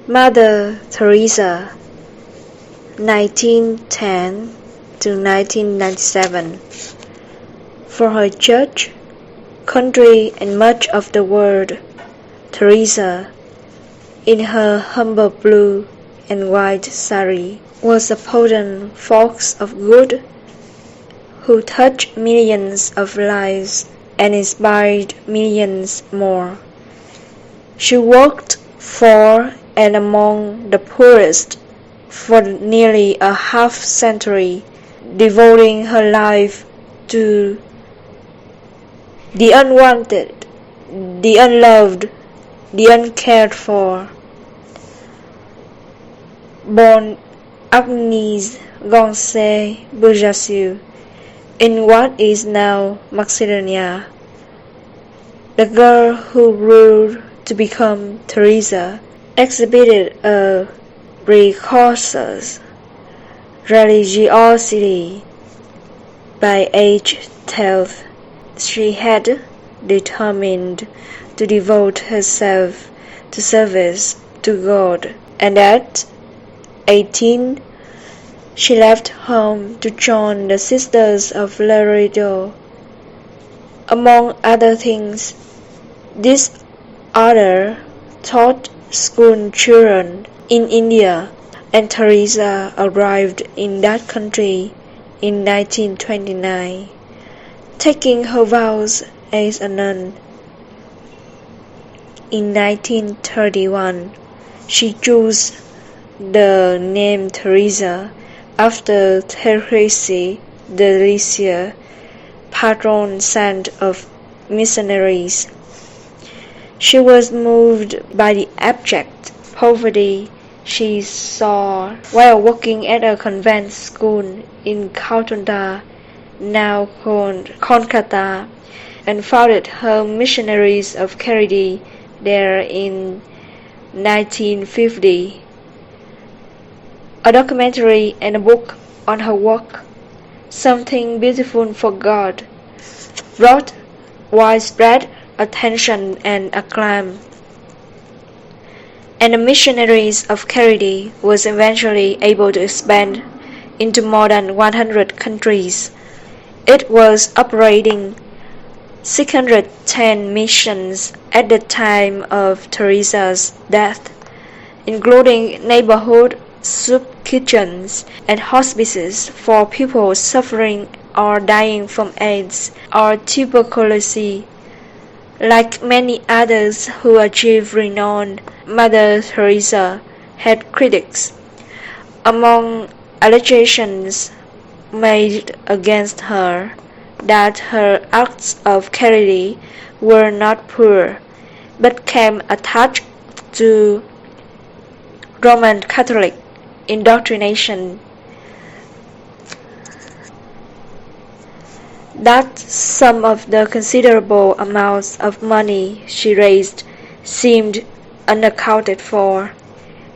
Mother Teresa, 1910 to 1997. For her church, country, and much of the world, Teresa, in her humble blue and white sari, was a potent force of good who touched millions of lives and inspired millions more. She worked for and among the poorest for nearly a half-century, devoting her life to the unwanted, the unloved, the uncared for. Born Agnes Gonçalves Burjaciu in what is now Macedonia, the girl who grew to become Teresa exhibited a precocious religiosity. By age 12, she had determined to devote herself to service to God, and at 18, she left home to join the Sisters of Laredo. Among other things, this order taught school children in India, and Teresa arrived in that country in 1929, taking her vows as a nun. In 1931, she chose the name Teresa after Teresa de Lisieux, patron saint of missionaries. She was moved by the abject poverty she saw while working at a convent school in Calcutta, now called Kolkata, and founded her Missionaries of Charity there in 1950. A documentary and a book on her work, Something Beautiful for God, brought widespread attention and acclaim, and the Missionaries of Charity was eventually able to expand into more than 100 countries. It was operating 610 missions at the time of Teresa's death, including neighborhood soup kitchens and hospices for people suffering or dying from AIDS or tuberculosis. Like many others who achieved renown, Mother Teresa had critics. Among allegations made against her, that her acts of charity were not pure, but came attached to Roman Catholic indoctrination, that some of the considerable amounts of money she raised seemed unaccounted for,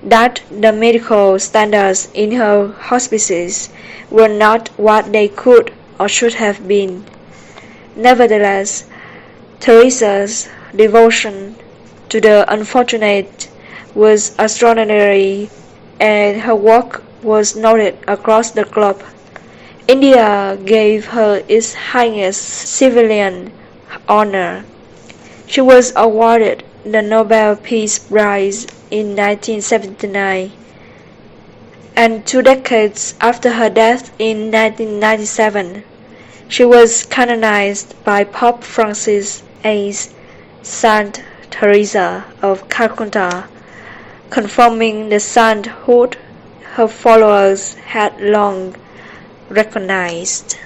that the medical standards in her hospices were not what they could or should have been. Nevertheless, Teresa's devotion to the unfortunate was extraordinary, and her work was noted across the globe. India gave her its highest civilian honor. She was awarded the Nobel Peace Prize in 1979, and 2 decades after her death in 1997, she was canonized by Pope Francis as Saint Teresa of Calcutta, confirming the sainthood her followers had long recognized.